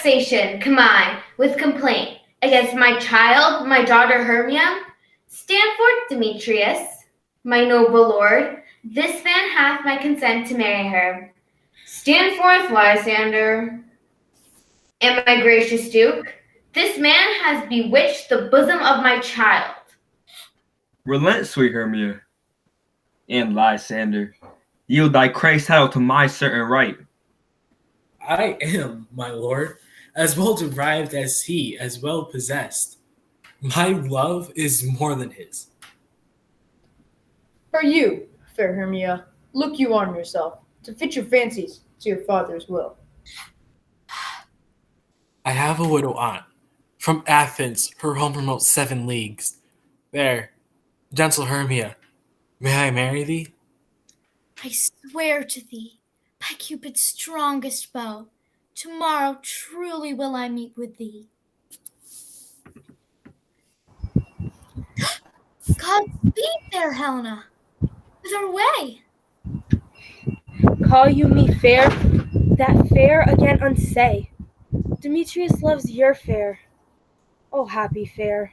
vexation come I with complaint against my child, my daughter Hermia. Stand forth, Demetrius, my noble lord. This man hath my consent to marry her. Stand forth, Lysander, and my gracious duke. This man has bewitched the bosom of my child. Relent, sweet Hermia, and Lysander. Yield thy Christ title to my certain right. I am, my lord, as well derived as he, as well possessed. My love is more than his. For you, fair Hermia, look you on yourself, to fit your fancies to your father's will. I have a widow aunt, from Athens, her home remote 7 leagues. There, gentle Hermia, may I marry thee? I swear to thee, by Cupid's strongest bow, tomorrow truly will I meet with thee. Godspeed there, Helena. Whither way? Call you me fair? That fair again unsay. Demetrius loves your fair. Oh, happy fair.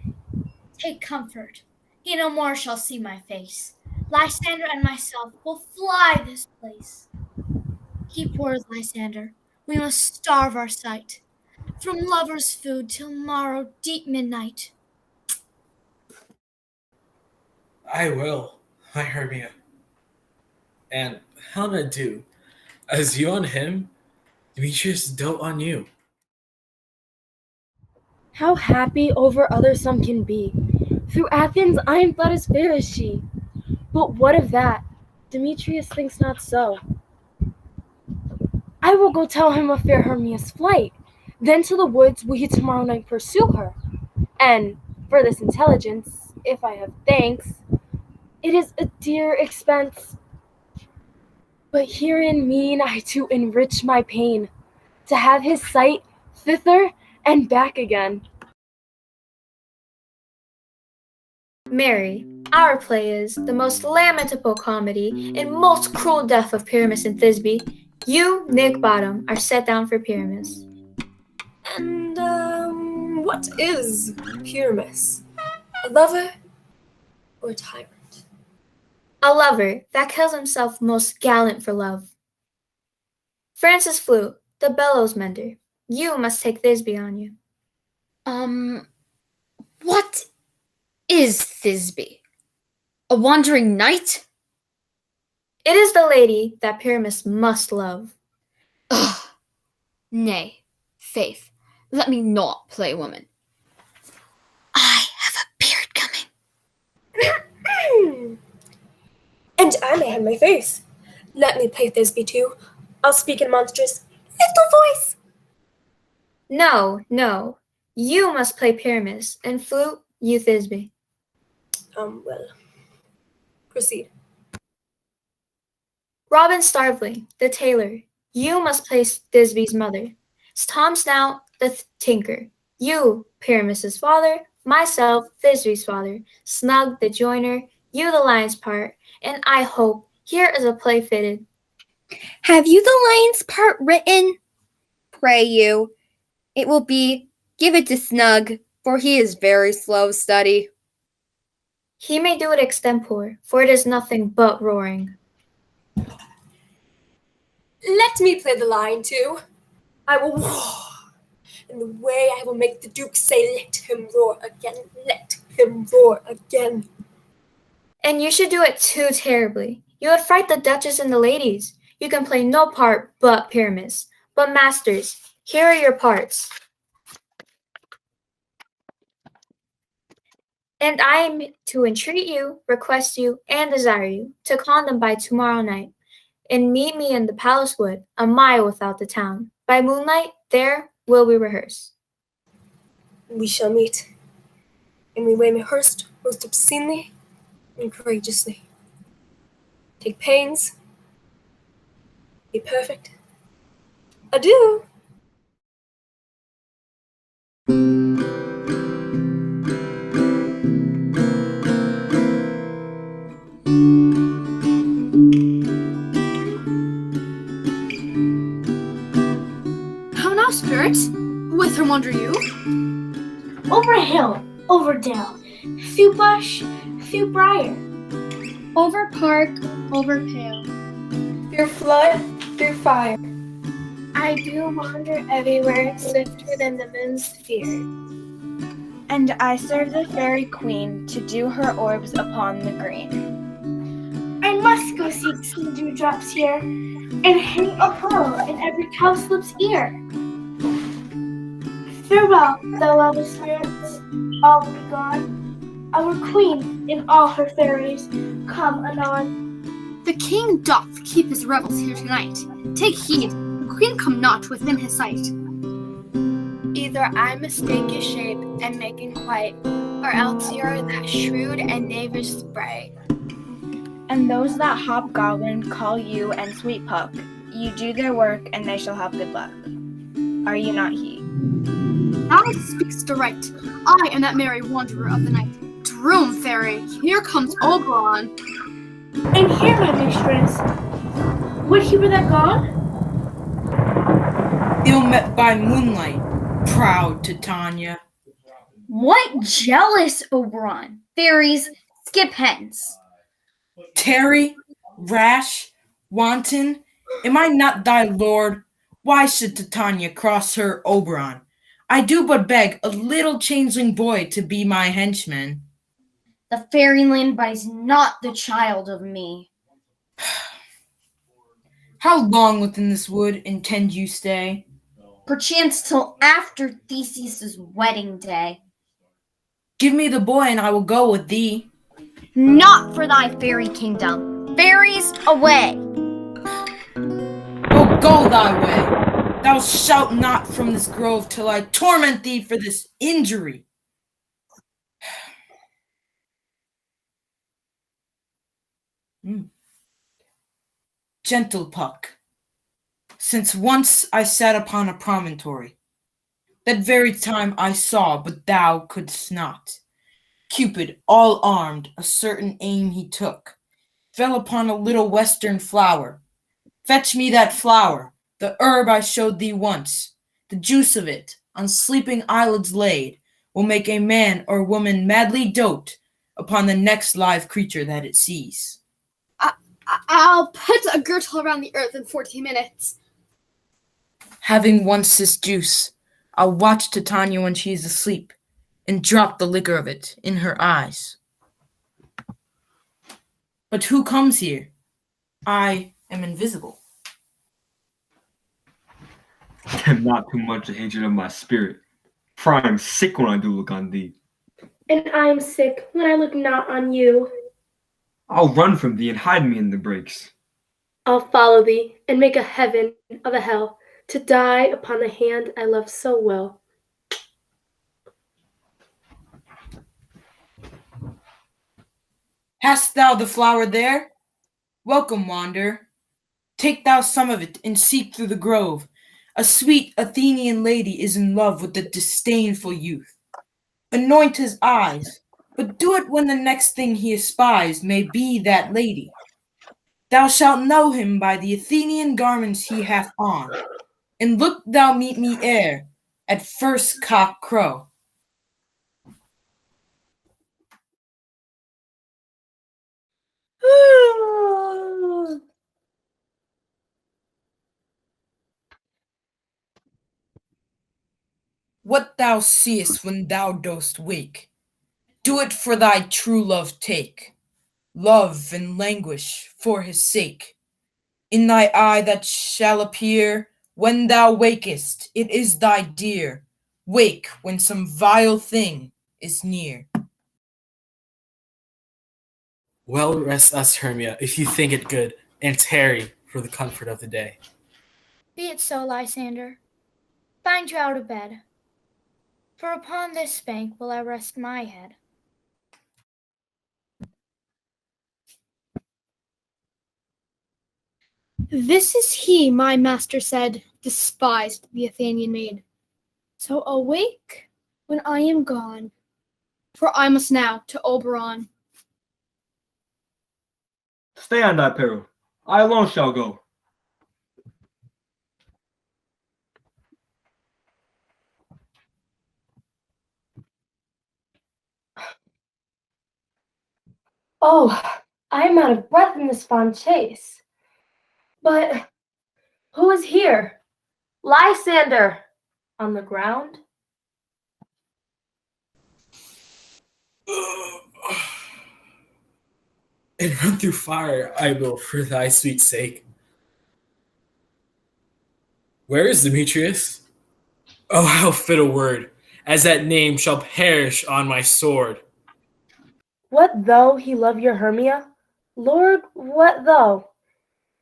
Take comfort. He no more shall see my face. Lysander and myself will fly this place. Keep words, Lysander. We must starve our sight. From lovers' food till morrow deep midnight. I will, my Hermia. And Helena do, as you on him, Demetrius dote on you. How happy over others some can be. Through Athens I am thought as fair as she. But what of that? Demetrius thinks not so. I will go tell him of fair Hermia's flight. Then to the woods will he tomorrow night pursue her. And for this intelligence, if I have thanks, it is a dear expense. But herein mean I to enrich my pain, to have his sight thither and back again. Mary, our play is the most lamentable comedy and most cruel death of Pyramus and Thisbe. You, Nick Bottom, are set down for Pyramus. And, what is Pyramus? A lover or a tyrant? A lover that kills himself most gallant for love. Francis Flute, the bellows mender. You must take Thisbe on you. What is Thisbe? A wandering knight? It is the lady that Pyramus must love. Ugh. Nay, faith, let me not play woman. I have a beard coming. And I may have my face. Let me play Thisbe too. I'll speak in monstrous little voice. No, no. You must play Pyramus, and Flute, you Thisbe. Well, proceed. Robin Starveling, the tailor. You must play Thisbe's mother. Tom Snout, the tinker. You, Pyramus's father. Myself, Thisbe's father. Snug, the joiner. You, the lion's part. And I hope here is a play fitted. Have you the lion's part written? Pray you. It will be, give it to Snug, for he is very slow of study. He may do it extempore, for it is nothing but roaring. Let me play the lion too. I will roar. In the way I will make the Duke say, let him roar again, let him roar again. And you should do it too terribly. You would fright the Duchess and the ladies. You can play no part but Pyramus. But masters, here are your parts. And I am to entreat you, request you, and desire you to con them by tomorrow night, and meet me in the palace wood, a mile without the town. By moonlight, there will we rehearse. We shall meet, and we may rehearse most obscenely and courageously. Take pains. Be perfect. Adieu. How now, spirits? wander you? Over hill, over dale, through bush, through briar, Over park, over pale. Through flood, through fire. I do wander everywhere, swifter than the moon's sphere. And I serve the fairy queen to dew her orbs upon the green. I must go seek some dewdrops here, and hang a pearl in every cowslip's ear. Farewell, thou lovely spirits, all will be gone. Our queen in all her fairies, come anon. The king doth keep his revels here tonight. Take heed, the queen come not within his sight. Either I mistake your shape and make inquiet, or else you are that shrewd and knavish sprite. And those that hobgoblin call you and sweet puck, you do their work and they shall have good luck. Are you not he? Thou speak'st aright. I am that merry wanderer of the night. Droom, fairy, here comes Oberon. And here, my mistress, would he were that gone? Ill met by moonlight, proud Titania. What jealous, Oberon? Fairies, skip hence. Tarry, rash, wanton, am I not thy lord? Why should Titania cross her Oberon? I do but beg a little changeling boy to be my henchman. The fairyland buys not the child of me. How long within this wood intend you stay? Perchance till after Theseus' wedding day. Give me the boy and I will go with thee. Not for thy fairy kingdom. Fairies, away! Oh, go thy way. Thou shalt not from this grove till I torment thee for this injury. Gentle Puck, since once I sat upon a promontory, that very time I saw, but thou couldst not. Cupid, all armed, a certain aim he took, fell upon a little western flower. Fetch me that flower, the herb I showed thee once. The juice of it, on sleeping eyelids laid, will make a man or woman madly dote upon the next live creature that it sees. I'll put a girdle around the earth in 14 minutes. Having once this juice, I'll watch Titania when she is asleep, and drop the liquor of it in her eyes. But who comes here? I am invisible. I am not too much a hatred of my spirit, for I am sick when I do look on thee. And I am sick when I look not on you. I'll run from thee and hide me in the brakes. I'll follow thee and make a heaven of a hell to die upon the hand I love so well. Hast thou the flower there? Welcome, wanderer. Take thou some of it and seek through the grove. A sweet Athenian lady is in love with the disdainful youth. Anoint his eyes, but do it when the next thing he espies may be that lady. Thou shalt know him by the Athenian garments he hath on, and look thou meet me ere at first cock crow. What thou seest when thou dost wake, do it for thy true love take. Love and languish for his sake. In thy eye that shall appear when thou wakest, it is thy dear. Wake when some vile thing is near. Well, rest us, Hermia, if you think it good, and tarry for the comfort of the day. Be it so, Lysander. Find you out of bed, for upon this bank will I rest my head. This is he, my master said, despised the Athenian maid. So awake when I am gone, for I must now to Oberon. Stay on thy peril. I alone shall go. Oh, I am out of breath in this fond chase. But who is here? Lysander! On the ground? And run through fire I will for thy sweet sake. Where is Demetrius? Oh, how fit a word, as that name shall perish on my sword. What though he love your Hermia? Lord, what though?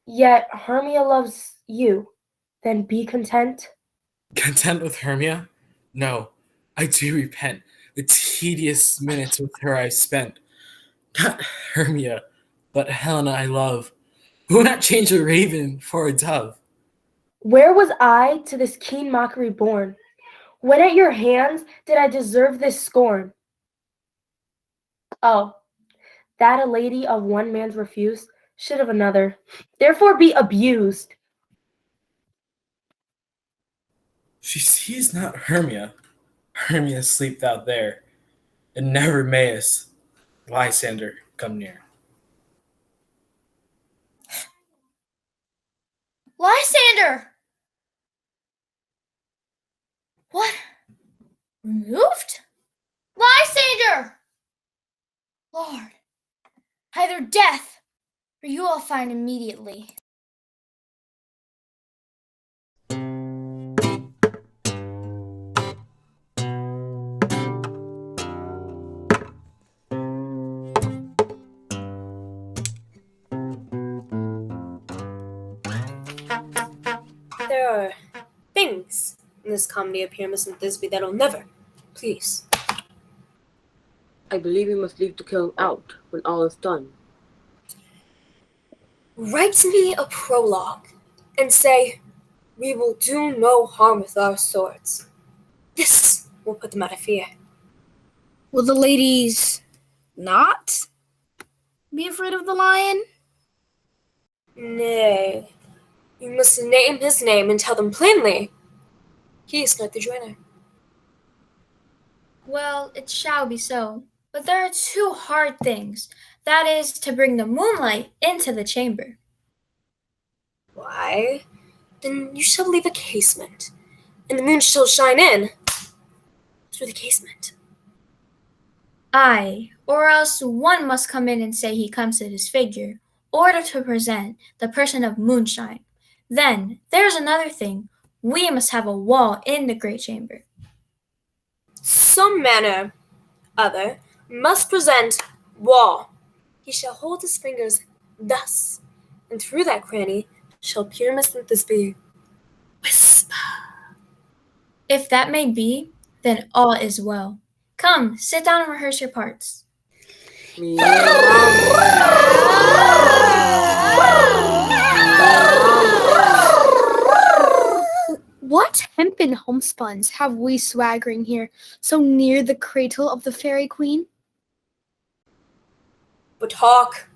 Yet Hermia loves you. Then be content. Content with Hermia? No, I do repent the tedious minutes with her I spent. Not Hermia, but Helena I love. Who would not change a raven for a dove? Where was I to this keen mockery born? When at your hands did I deserve this scorn? Oh, that a lady of one man's refused should of another, therefore be abused. She sees not Hermia. Hermia sleep thou there, and never mayest Lysander come near. Lysander! What? Removed? Lysander! Lord, either death or you will find immediately. There are things in this comedy of Pyramus and Thisbe that'll never, please. I believe we must leave the kiln out when all is done. Write me a prologue and say, we will do no harm with our swords. This will put them out of fear. Will the ladies not be afraid of the lion? Nay, you must name his name and tell them plainly, he is not the joiner. Well, it shall be so. But there are two hard things. That is to bring the moonlight into the chamber. Why? Then you shall leave a casement, and the moon shall shine in through the casement. Aye, or else one must come in and say he comes at his figure, order to present the person of moonshine. Then there's another thing. We must have a wall in the great chamber. Some manner other must present wall. He shall hold his fingers thus, and through that cranny shall Pyramus and Thisbe whisper. If that may be, then all is well. Come, sit down and rehearse your parts. What hempen homespuns have we swaggering here, so near the cradle of the fairy queen? But hark,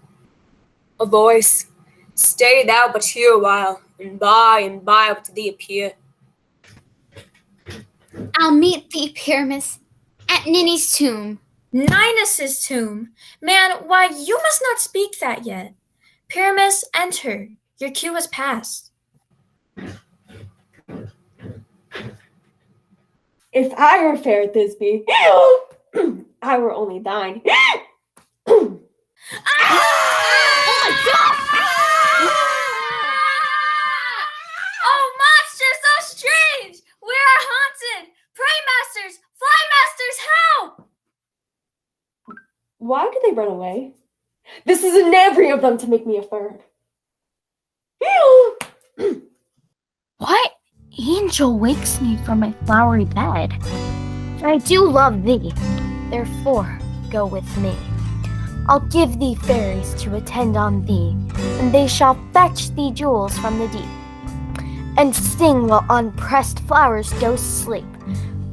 a voice, stay thou but here a while, and by will to thee appear. I'll meet thee, Pyramus, at Ninny's tomb. Ninus's tomb? Man, why, you must not speak that yet. Pyramus, enter. Your cue has passed. If I were fair, Thisbe, I were only thine. Oh my God! Oh, monsters so strange! We are haunted! Pray masters! Fly masters, help! Why did they run away? This is a knavery of them to make me a third. What angel wakes me from my flowery bed? I do love thee, therefore go with me. I'll give thee fairies to attend on thee, and they shall fetch thee jewels from the deep, and sing while on pressed flowers do sleep.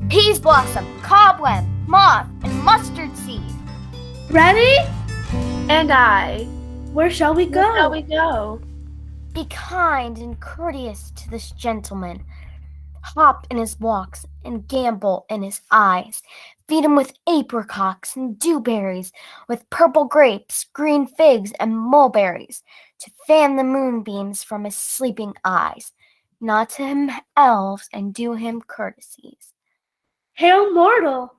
Peas blossom, cobweb, moth, and mustard seed. Ready? And I. Where shall we go? Where shall we go? Be kind and courteous to this gentleman, hop in his walks, and gambol in his eyes. Feed him with apricots and dewberries, with purple grapes, green figs, and mulberries, to fan the moonbeams from his sleeping eyes. Nod to him elves and do him courtesies. Hail, mortal!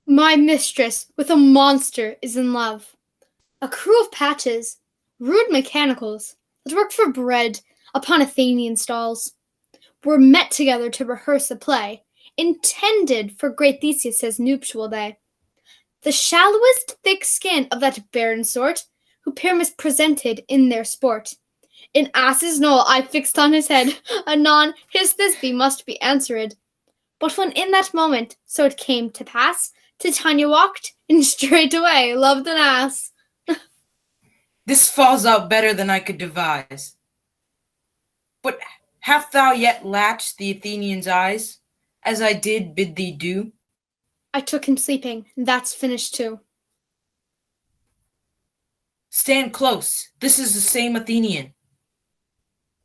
My mistress with a monster is in love. A crew of patches, rude mechanicals, that work for bread upon Athenian stalls, were met together to rehearse a play intended for great Theseus's nuptial day. The shallowest thick skin of that barren sort, who Pyramus presented in their sport. In ass's knoll I fixed on his head, anon his Thisbe must be answered. But when in that moment so it came to pass, Titania walked, and straightway loved an ass. This falls out better than I could devise. But hast thou yet latched the Athenian's eyes, as I did bid thee do? I took him sleeping, and that's finished too. Stand close. This is the same Athenian.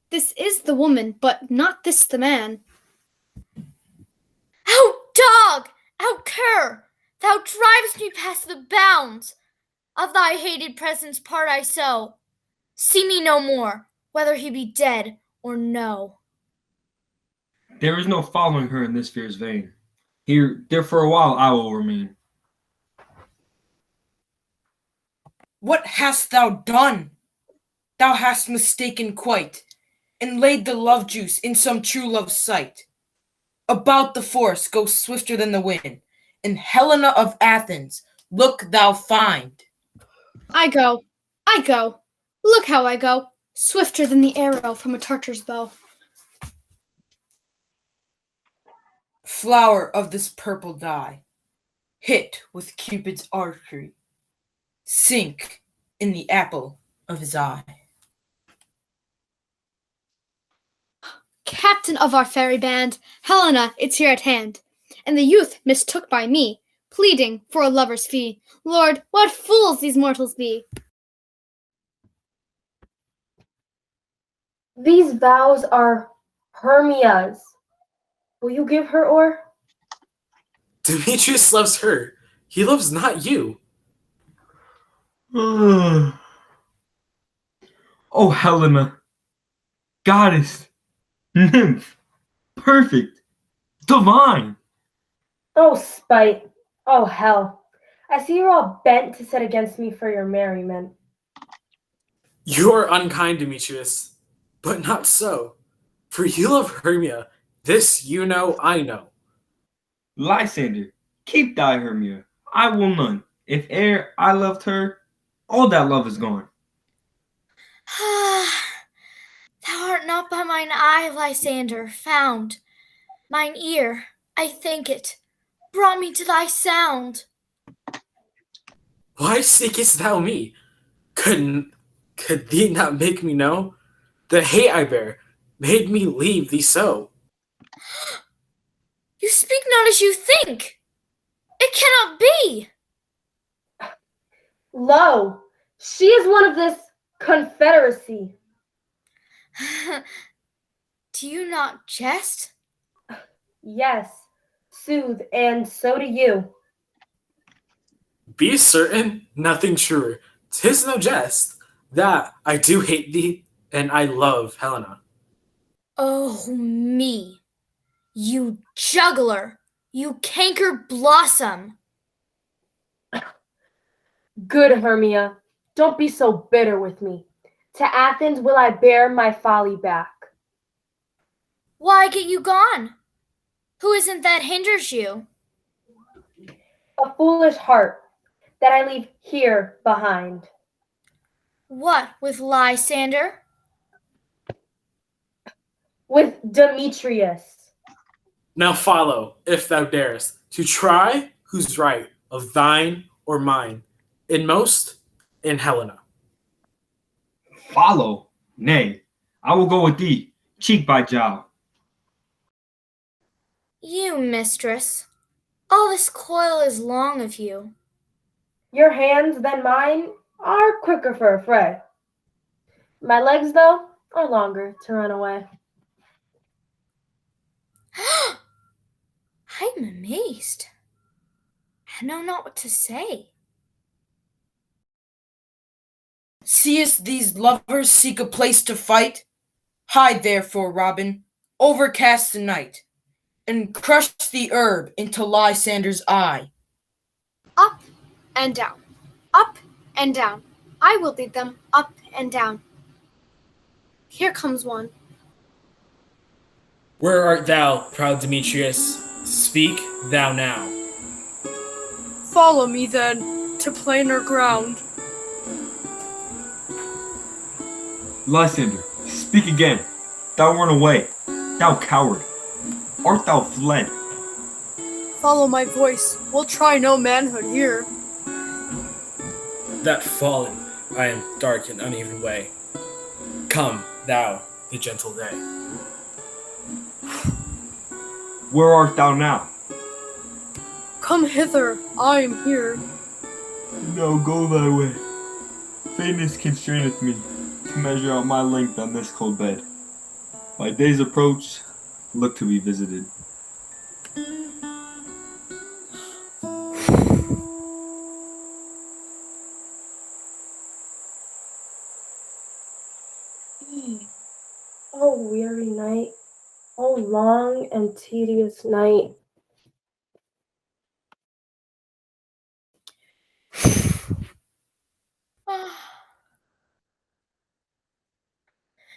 This is the woman, but not this the man. Out, dog! Out, cur! Thou drivest me past the bounds. Of thy hated presence part I so. See me no more, whether he be dead or no. There is no following her in this fierce vein. Here, there for a while I will remain. What hast thou done? Thou hast mistaken quite, and laid the love juice in some true love's sight. About the force go swifter than the wind, and Helena of Athens, look thou find. I go. Look how I go, swifter than the arrow from a Tartar's bow. Flower of this purple dye, hit with Cupid's archery, sink in the apple of his eye. Captain of our fairy band, Helena, it's here at hand, and the youth mistook by me, pleading for a lover's fee. Lord, what fools these mortals be! These vows are Hermia's. Will you give her or? Demetrius loves her. He loves not you. Oh, Helena, goddess, nymph, perfect, divine. Oh, spite. Oh, hell. I see you're all bent to set against me for your merriment. You are unkind, Demetrius, but not so. For you love Hermia. This you know, I know. Lysander, keep thy Hermia. I will none. If e'er I loved her, all that love is gone. Thou art not by mine eye, Lysander, found. Mine ear, I thank it, brought me to thy sound. Why seekest thou me? Could thee not make me know? The hate I bear made me leave thee so. You speak not as you think. It cannot be. Lo, she is one of this confederacy. Do you not jest? Yes, soothe, and so do you. Be certain, nothing truer. 'Tis no jest, that I do hate thee, and I love Helena. Oh, me. You juggler. You canker blossom. Good Hermia, don't be so bitter with me. To Athens will I bear my folly back. Why get you gone? Who isn't that hinders you? A foolish heart that I leave here behind. What with Lysander? With Demetrius. Now follow, if thou darest, to try who's right, of thine or mine, in most, in Helena. Follow? Nay, I will go with thee, cheek by jowl. You, mistress. All this coil is long of you. Your hands than mine are quicker for a fray. My legs, though, or longer to run away. I'm amazed. I know not what to say. Seest these lovers seek a place to fight? Hide therefore, Robin, overcast the night, and crush the herb into Lysander's eye. Up and down, up and down. I will lead them up and down. Here comes one. Where art thou, proud Demetrius? Speak thou now. Follow me then, to plainer ground. Lysander, speak again. Thou run away. Thou coward. Art thou fled? Follow my voice. We'll try no manhood here. That fallen, I am dark and uneven way. Come, thou, the gentle day. Where art thou now? Come hither, I am here. No, go thy way. Faintness constraineth me to measure out my length on this cold bed. My day's approach, look to be visited. Oh, weary night. Oh, long and tedious night.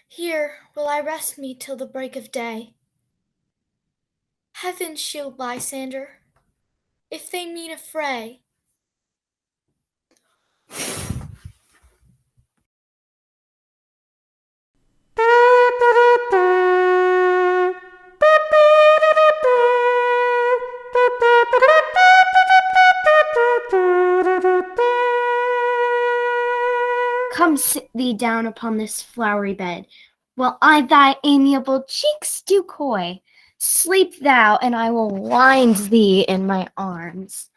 Here will I rest me till the break of day. Heaven shield Lysander, if they meet a fray. Come sit thee down upon this flowery bed, while I thy amiable cheeks do coy. Sleep thou, and I will wind thee in my arms.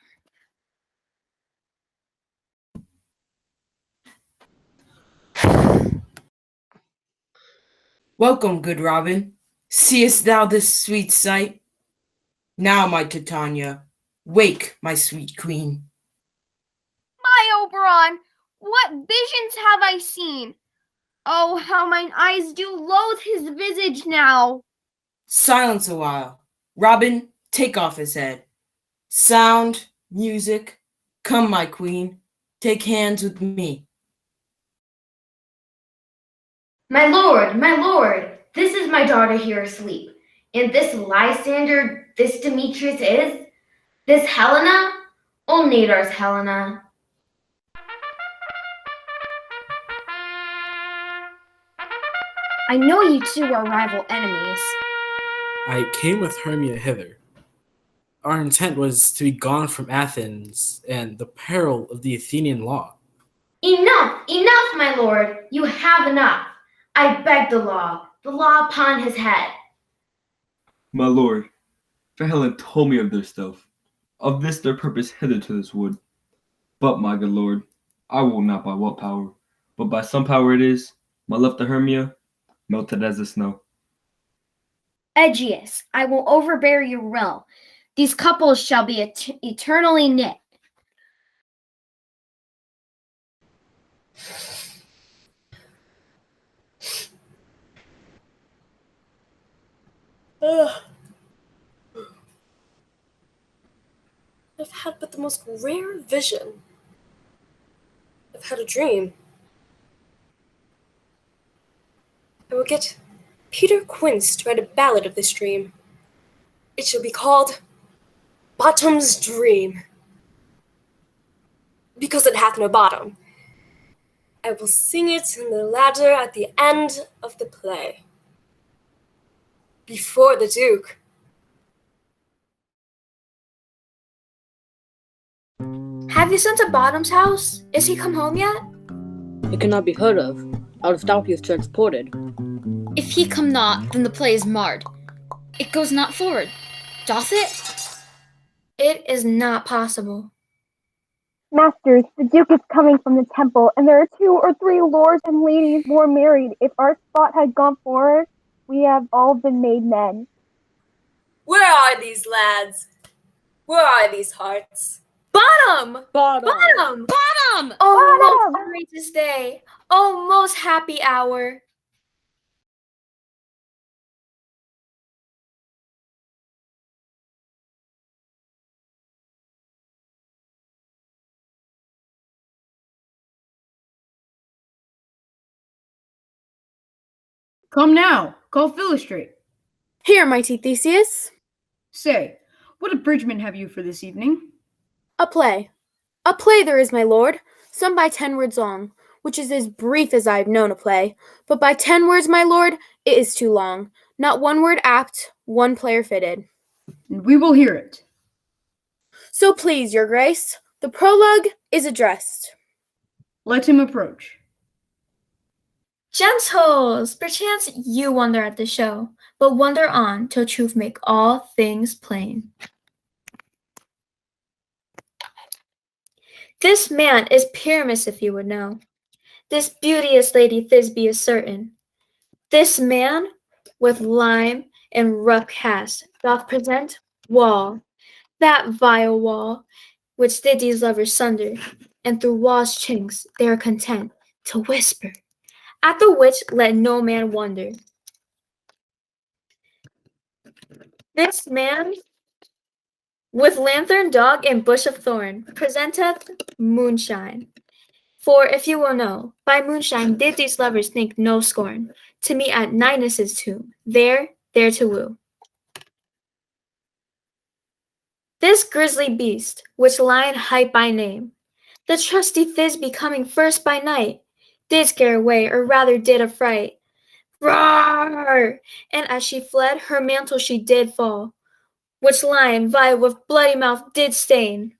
Welcome, good Robin. Seest thou this sweet sight? Now, my Titania, wake, my sweet queen. My Oberon, what visions have I seen? Oh, how mine eyes do loathe his visage now. Silence a while. Robin, take off his head. Sound, music, come, my queen, take hands with me. my lord, this is my daughter here asleep. And this Lysander, this Demetrius is? This Helena? Old Nadar's Helena. I know you two are rival enemies. I came with Hermia hither. Our intent was to be gone from Athens and the peril of the Athenian law. Enough, my lord. You have enough. I beg the law upon his head. My lord, fair Helen told me of their stealth, of this their purpose hither to this wood. But, my good lord, I will not by what power, but by some power it is, my love to Hermia, melted as the snow. Aegeus, I will overbear your will. These couples shall be eternally knit. Ugh. I've had but the most rare vision. I've had a dream. I will get Peter Quince to write a ballad of this dream. It shall be called Bottom's Dream. Because it hath no bottom. I will sing it in the ladder at the end of the play. Before the Duke. Have you sent to Bottom's house? Is he come home yet? It cannot be heard of. Out of doubt he is transported. If he come not, then the play is marred. It goes not forward. Doth it? It is not possible. Masters, the Duke is coming from the temple, and there are 2 or 3 lords and ladies more married. If our spot had gone forward, we have all been made men. Where are these lads? Where are these hearts? Bottom! Bottom! Bottom! Bottom! Oh, most greatest day! Oh, most happy hour! Come now, call Philostrate. Here, mighty Theseus. Say, what abridgment have you for this evening? A play. A play there is, my lord, some by 10 words long, which is as brief as I have known a play, but by 10 words, my lord, it is too long. Not 1 word apt, 1 player fitted. And we will hear it. So please, your grace, the prologue is addressed. Let him approach. Gentles, perchance you wonder at the show, but wonder on till truth make all things plain. This man is Pyramus, if you would know. This beauteous lady Thisbe is certain. This man, with lime and rough cast, doth present wall, that vile wall, which did these lovers sunder, and through wall's chinks they are content to whisper, at the which let no man wonder. This man, with lanthorn, dog, and bush of thorn, presenteth moonshine. For if you will know, by moonshine did these lovers think no scorn, to meet at Ninus' tomb, there to woo. This grisly beast, which lion hight by name, the trusty Thisbe coming first by night, did scare away, or rather did affright. Roar! And as she fled, her mantle she did fall, which lion vile with bloody mouth did stain.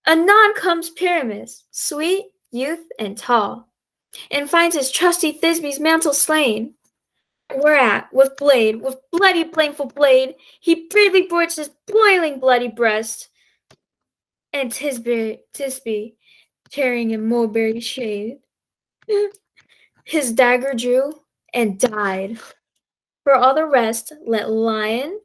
Anon comes Pyramus, sweet, youth, and tall, and finds his trusty Thisbe's mantle slain. Whereat, with bloody blameful blade, he bravely broached his boiling bloody breast, and Thisbe, tearing in mulberry shade, his dagger drew and died. For all the rest, let lion,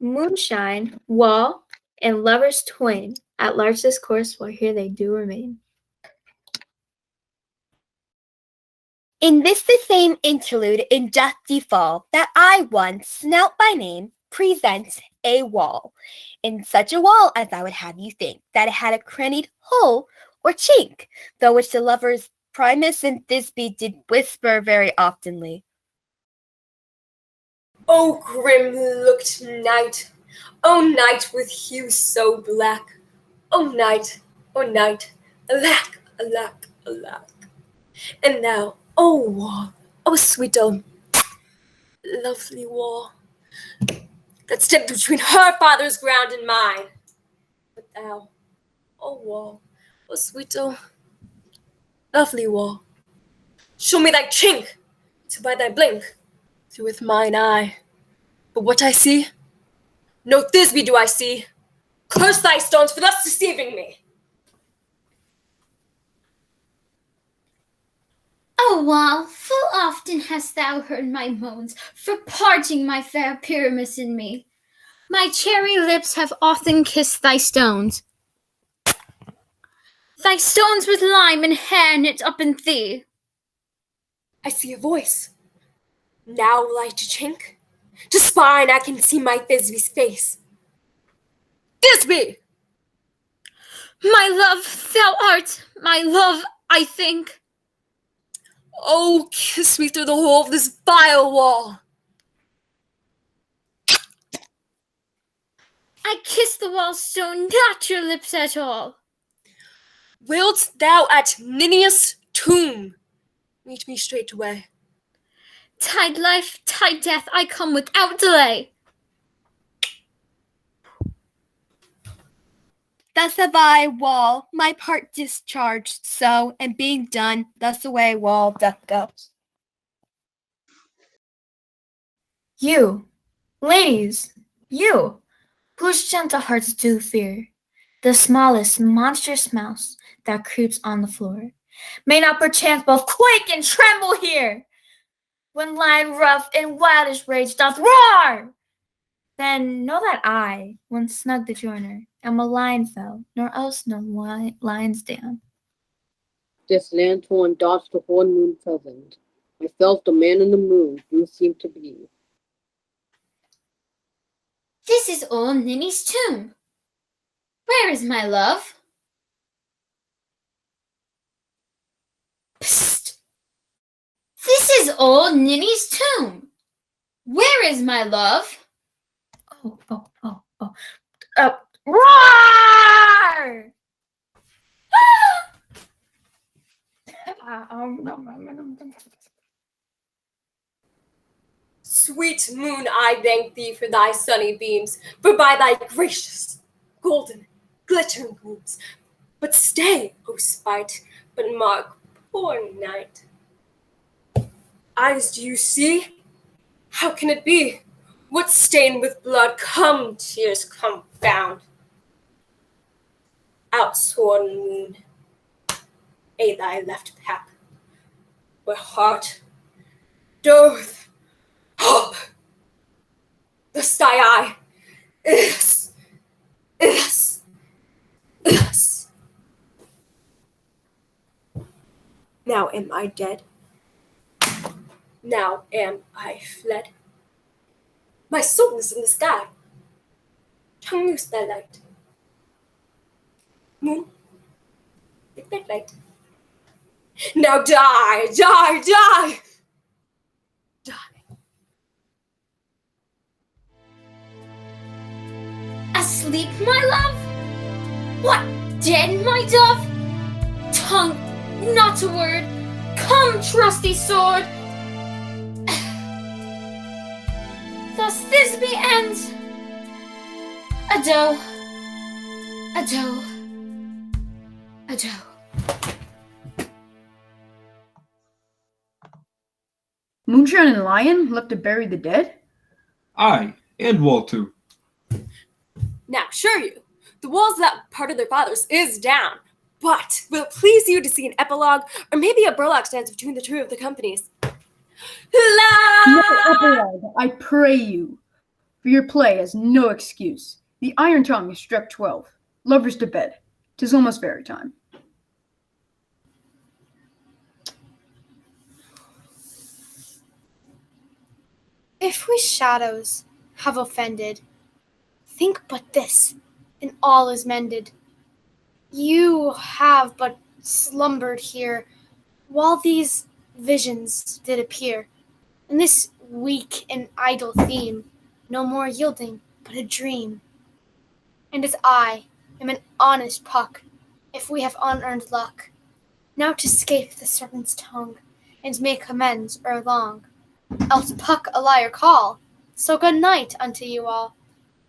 moonshine, wall, and lovers twain at large discourse, while here they do remain. In this the same interlude in dusty fall, that I once, Snout by name, present a wall. In such a wall as I would have you think, that it had a crannied hole or chink, though which the lovers Primus and Thisbe did whisper very oftenly. O grim-looked night! O night with hue so black! O night! Alack, alack, alack! And now, O wall, O sweet old lovely wall, that stepped between her father's ground and mine. But thou, O wall, O sweet old lovely wall, show me thy chink, to by thy blink, through with mine eye. But what I see, no Thisbe do I see. Curse thy stones for thus deceiving me. O wall, full often hast thou heard my moans for parting my fair Pyramus and me. My cherry lips have often kissed thy stones with lime and hair knit up in thee. I see a voice. Now will I to chink. To spine I can see my Thisbe's face. Thisbe! My love, thou art my love, I think. Oh, kiss me through the hole of this vile wall. I kiss the wall stone, not your lips at all. Wilt thou at Ninius' tomb meet me straightway? Tide life, tide death, I come without delay. Thus have I, wall, my part discharged, so, and being done, thus away wall doth go. You, ladies, you, whose gentle hearts do fear the smallest monstrous mouse that creeps on the floor, may not perchance both quake and tremble here, when lion rough in wildest rage doth roar. Then know that I, when snug the joiner, am a lion fell, nor else no lion's dam. This lanthorn dots the horn moon pheasant. Myself the man in the moon do seem to be. This is old Ninny's tomb. Where is my love? Psst! This is old Ninny's tomb. Where is my love? Roar! Sweet moon, I thank thee for thy sunny beams, for by thy gracious, golden, glittering gleams. But stay, O spite, but mark, poor night. Eyes, do you see? How can it be? What stain with blood? Come, tears, confound. Outsworn moon, a thy left pap, where heart doth hope. The sky eye is. Now am I dead. Now am I fled. My soul is in the sky. Tongue loose thy light. Moon, take thy flight. Now die, die, die! Asleep, my love? What, dead, my dove? Tongue, not a word. Come, trusty sword. Thus Thisbe ends. Ado, ado, ado. Moonshine and Lion left to bury the dead? Aye, and Wall too. Now, sure you, the walls of that part of their fathers is down, but will it please you to see an epilogue, or maybe a burlesque dance between the two of the companies? No epilogue, I pray you. For your play has no excuse. The iron tongue has struck 12. Lovers to bed. 'Tis almost fairy time. If we shadows have offended, think but this, and all is mended. You have but slumbered here, while these visions did appear, and this weak and idle theme, no more yielding but a dream. And as I am an honest Puck, if we have unearned luck, now to scape the serpent's tongue, and make amends ere long, else Puck a liar call. So good night unto you all.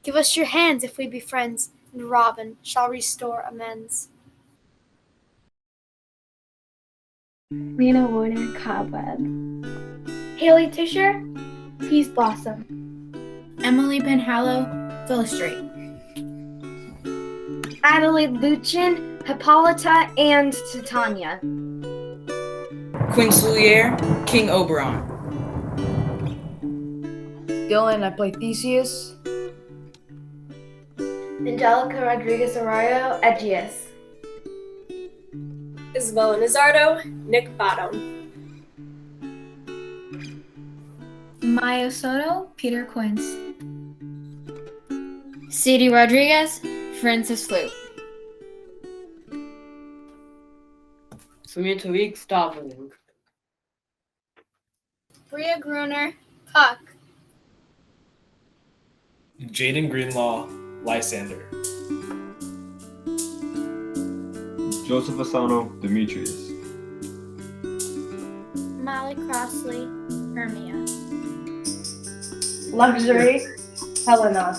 Give us your hands if we be friends, and Robin shall restore amends. Lena Warner, Cobweb. Haley Tisher, Peace Blossom. Emily Penhallow, Philostrate. Adelaide Luchin, Hippolyta, and Titania. Quinsulier, King Oberon. Dylan, I play Theseus. Angelica Rodriguez Arroyo, Aegeus. Isabella Nazardo, Nick Bottom. Maya Soto, Peter Quince. Sadie Rodriguez, Francis Flute. Samantha Week, Starveling. Bria Gruner, Puck. Jaden Greenlaw, Lysander. Joseph Asano, Demetrius. Molly Crossley, Hermia. Luxury, Helena.